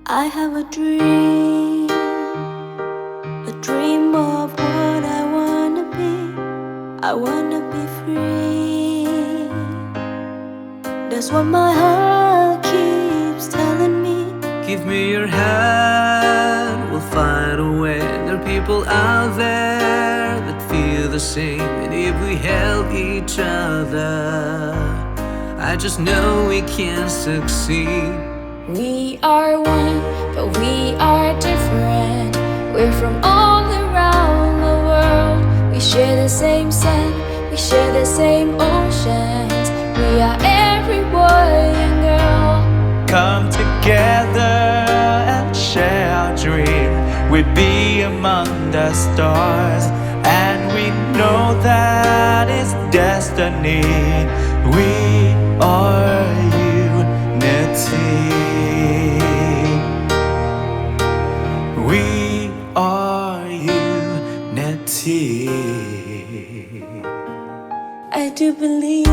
I have a dream of what I wanna be. I wanna be free. That's what my heart keeps telling me. Give me your hand, we'll find a way. There are people out there that feel the same. And if we help each other, I just know we can succeed. We are one, but we are different. We're from all around the world. We share the same sun, we share the same oceans. We are every boy and girl. Come together and share our dream. We'll be among the stars, and we know that it's destiny. We are unity. We are unity. I do believe